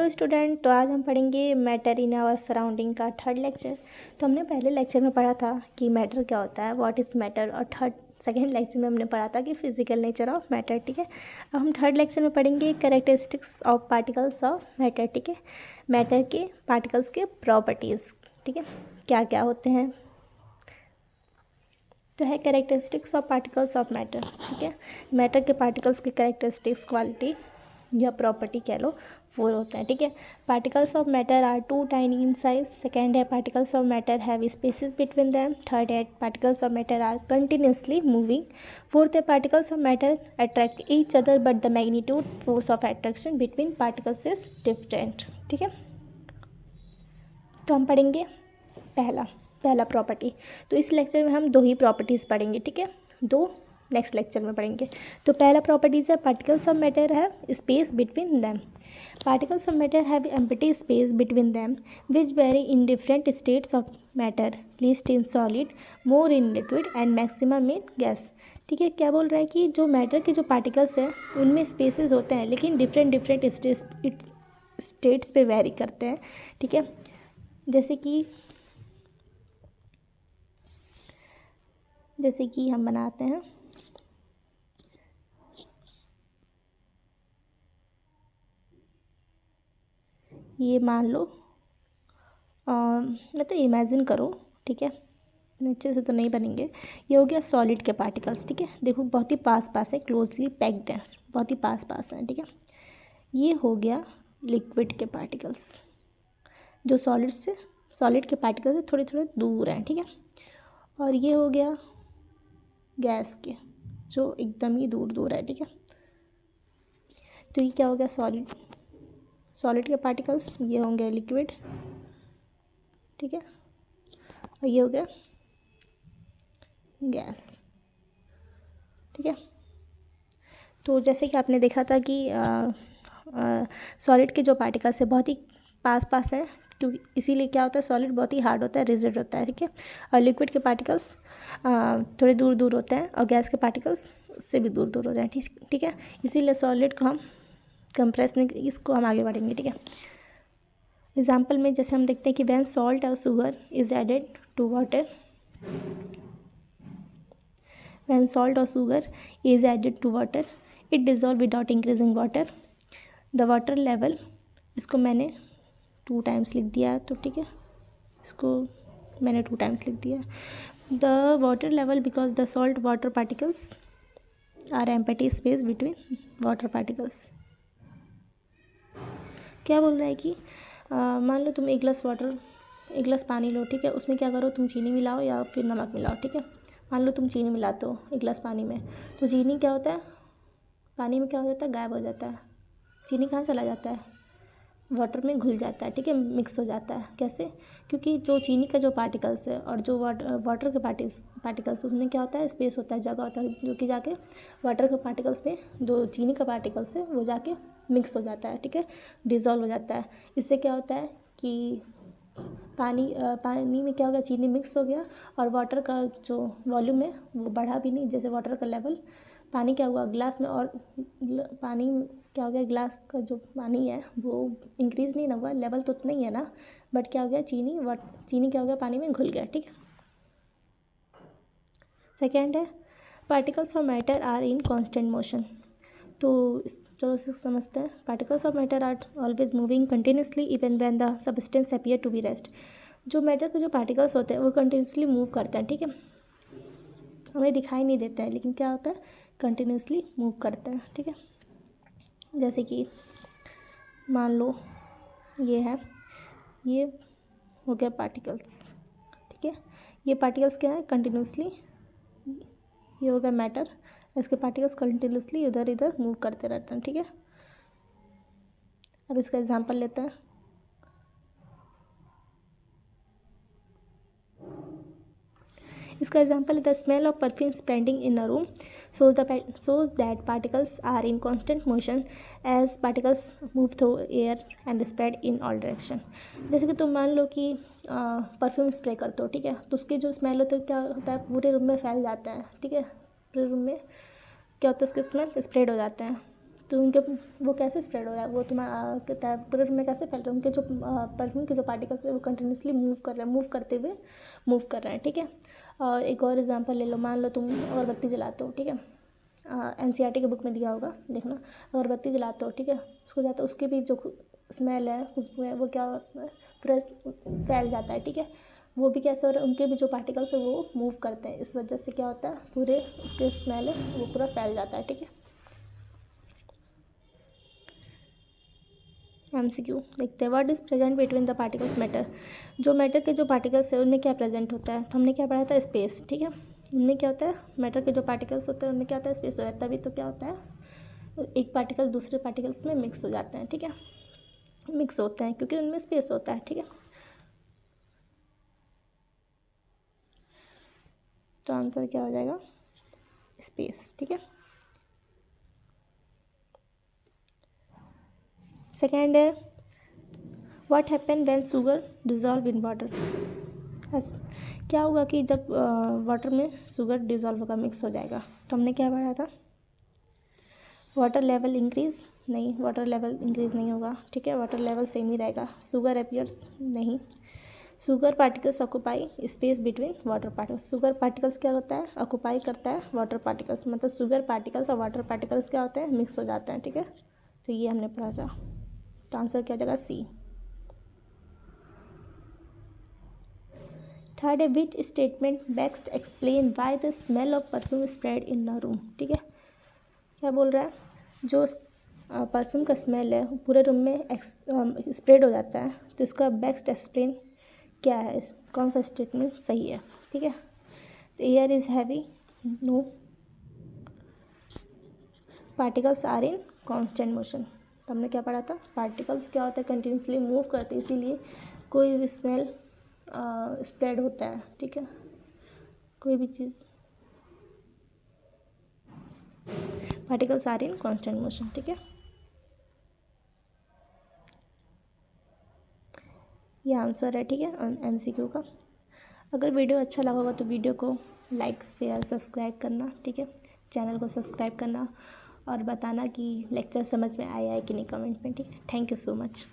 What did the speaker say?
Hello student, तो आज हम पढ़ेंगे मैटर इन आवर सराउंडिंग का थर्ड लेक्चर। तो हमने पहले लेक्चर में पढ़ा था कि मैटर क्या होता है, व्हाट इज़ मैटर, और सेकेंड लेक्चर में हमने पढ़ा था कि फिजिकल नेचर ऑफ मैटर। ठीक है, अब हम थर्ड लेक्चर में पढ़ेंगे characteristics of particles of matter. ठीक है, मैटर के पार्टिकल्स के प्रॉपर्टीज़। ठीक है, क्या क्या होते हैं। तो है characteristics of particles of matter. ठीक है, मैटर के पार्टिकल्स की कैरेक्टरिस्टिक्स, क्वालिटी या प्रॉपर्टी कह लो, 4 होते हैं। ठीक है, particles of matter are too tiny in size. Second है particles of matter have spaces between them. Third है particles of matter are continuously moving. Fourth है particles of matter attract each other but the magnitude force of attraction between particles is different. ठीक है, तो हम पढ़ेंगे पहला property. तो इस लेक्चर में हम 2 ही प्रॉपर्टीज़ पढ़ेंगे। ठीक है, 2 नेक्स्ट लेक्चर में पढ़ेंगे। तो पहला प्रॉपर्टीज है particles of matter have space between them. Particles of matter have empty space between them which very in different states of matter, least in solid, more in liquid and maximum in gas. ठीक है, क्या बोल रहा है कि जो matter के जो पार्टिकल्स हैं उनमें स्पेसेस होते हैं, लेकिन डिफरेंट स्टेट्स पे वेरी करते हैं। ठीक है, जैसे कि हम बनाते हैं, ये मान लो मतलब इमेजिन करो। ठीक है, नीचे से तो नहीं बनेंगे। ये हो गया सॉलिड के पार्टिकल्स। ठीक है, देखो बहुत ही पास पास है, क्लोजली पैक्ड है, बहुत ही पास पास है। ठीक है, ये हो गया लिक्विड के पार्टिकल्स, जो सॉलिड के पार्टिकल्स से थोड़े थोड़े दूर हैं। ठीक है, और ये हो गया गैस के, जो एकदम ही दूर दूर है। ठीक है, तो ये क्या हो गया सॉलिड के पार्टिकल्स, ये होंगे लिक्विड। ठीक है, और ये हो गया गैस। ठीक है, तो जैसे कि आपने देखा था कि सॉलिड के जो पार्टिकल्स है बहुत ही पास पास हैं, क्योंकि इसीलिए क्या होता है, सॉलिड बहुत ही हार्ड होता है, रिजिड होता है। ठीक है, और लिक्विड के पार्टिकल्स थोड़े दूर दूर होते हैं, और गैस के पार्टिकल्स उससे भी दूर दूर हो जाए। ठीक है, इसीलिए सॉलिड को हम कंप्रेस नहीं, इसको हम आगे बढ़ेंगे। ठीक है, एग्जाम्पल में जैसे हम देखते हैं कि व्हेन सॉल्ट और sugar is added to water, when salt or sugar is added to water it dissolve without increasing water the water level, इसको मैंने 2 टाइम्स लिख दिया है। तो ठीक है, इसको मैंने 2 टाइम्स लिख दिया। the water level because the salt water particles are empty space between water particles। क्या बोल रहा है कि मान लो तुम एक गिलास पानी लो। ठीक है, उसमें क्या करो, तुम चीनी मिलाओ या फिर नमक मिलाओ। ठीक है, मान लो तुम चीनी मिलाते हो एक गिलास पानी में, तो चीनी क्या होता है, पानी में क्या हो जाता है, गायब हो जाता है। चीनी कहाँ चला जाता है, वाटर में घुल जाता है। ठीक है, मिक्स हो जाता है। कैसे, क्योंकि जो चीनी का जो पार्टिकल्स है और जो वाटर के पार्टिकल्स उसमें क्या होता है, स्पेस होता है, जगह होता है, जो कि जाके वाटर के पार्टिकल्स में जो चीनी का पार्टिकल्स है वो जाके मिक्स हो जाता है। ठीक है, डिज़ोल्व हो जाता है। इससे क्या होता है कि पानी में क्या हो गया, चीनी मिक्स हो गया, और वाटर का जो वॉल्यूम है वो बढ़ा भी नहीं। जैसे वाटर का लेवल, पानी क्या हुआ गिलास में, और पानी क्या हो गया, गिलास का जो पानी है वो इंक्रीज़ नहीं ना हुआ, लेवल तो उतना ही है ना, बट क्या हो गया, चीनी क्या हो गया, पानी में घुल गया। ठीक है, सेकेंड है particles of matter are in constant motion. तो चलो इसे समझते हैं। Particles of matter are always moving continuously even when the substance appear to be rest. जो मैटर के जो पार्टिकल्स होते हैं वो कंटिन्यूसली मूव करते हैं। ठीक है, हमें दिखाई नहीं देता है, लेकिन क्या होता है, कंटिन्यूसली मूव करते हैं। ठीक है, जैसे कि मान लो ये हो गया पार्टिकल्स। ठीक है, ये पार्टिकल्स क्या है, कंटिन्यूसली, ये हो गया मैटर, इसके पार्टिकल्स कंटिन्यूसली इधर इधर मूव करते रहते हैं। ठीक है, अब इसका एग्जांपल लेते हैं। इसका एग्जांपल है the smell of perfume spreading in a room shows that particles are in constant motion as particles move through air and spread in all direction। जैसे कि तुम मान लो कि परफ्यूम स्प्रे करते हो। ठीक है, तो उसके जो स्मेल होता है क्या होता है, पूरे रूम में फैल जाता है। ठीक है, पूरे रूम में क्या होता है, उसके स्मेल स्प्रेड हो जाते हैं। तो उनके वो कैसे स्प्रेड हो रहा है, वो तुम्हारा पूरे रूम में कैसे फैल रहा है, उनके जो परफ्यूम के जो पार्टिकल्स है वो कंटिन्यूसली मूव कर रहे हैं, मूव करते हुए मूव कर रहे हैं, ठीक है। और एक और एग्जांपल ले लो, मान लो तुम अगरबत्ती जलाते हो, ठीक है, NCERT की बुक में दिया होगा, देखना, अगरबत्ती जलाते हो, ठीक है, उसको जाता है, उसकी भी जो स्मेल है, खुशबू है, वो क्या पूरा फैल जाता है, ठीक है। वो भी कैसे हो रहा है, उनके भी जो पार्टिकल्स है वो मूव करते हैं, इस वजह से क्या होता है, पूरे उसके स्मेल है वो पूरा फैल जाता है, ठीक है। MCQ देखते हैं, what is present between the particles matter. जो मैटर के जो पार्टिकल्स है उनमें क्या प्रेजेंट होता है, तो हमने क्या पढ़ा था, स्पेस, ठीक है। उनमें क्या होता है, मैटर के जो पार्टिकल्स होते हैं उनमें क्या होता है, स्पेस होता है, तभी तो क्या होता है, एक पार्टिकल दूसरे पार्टिकल्स में मिक्स हो जाते हैं, ठीक है, मिक्स होते हैं क्योंकि उनमें स्पेस होता है, ठीक है। तो आंसर क्या हो जाएगा, स्पेस, ठीक है। सेकेंड है, what happen when sugar dissolve in water. क्या होगा कि जब वाटर में शुगर डिजॉल्व होगा, मिक्स हो जाएगा, तो हमने क्या पढ़ा था, वाटर लेवल इंक्रीज, नहीं, वाटर लेवल इंक्रीज नहीं होगा, ठीक है, वाटर लेवल सेम ही रहेगा, शुगर अपीयर्स, नहीं, sugar particles occupy space between water particles, sugar particles क्या होता है, ऑक्यूपाई करता है वाटर पार्टिकल्स, मतलब शुगर पार्टिकल्स और वाटर पार्टिकल्स क्या होते हैं, मिक्स हो जाते हैं, ठीक है। तो ये हमने पढ़ा था, तो आंसर क्या हो जाएगा, सी। थर्ड है, which statement best explain why the smell of perfume spread in the room, ठीक है। क्या बोल रहा है, जो परफ्यूम का स्मेल है पूरे रूम में स्प्रेड हो जाता है, तो इसका बेस्ट एक्सप्लेन क्या है, कौन सा स्टेटमेंट सही है, ठीक है। तो air is heavy, no, particles are in constant motion, तो हमने क्या पढ़ा था, पार्टिकल्स क्या होता है, कंटिन्यूसली मूव करते हैं, इसीलिए कोई भी स्मेल स्प्रेड होता है, ठीक है, कोई भी चीज़, particles are in constant motion, ठीक है। ये आंसर है, ठीक है, MCQ का। अगर वीडियो अच्छा लगा होगा तो वीडियो को लाइक शेयर सब्सक्राइब करना, ठीक है, चैनल को सब्सक्राइब करना और बताना कि लेक्चर समझ में आया है कि नहीं कमेंट में, ठीक है। Thank you so much.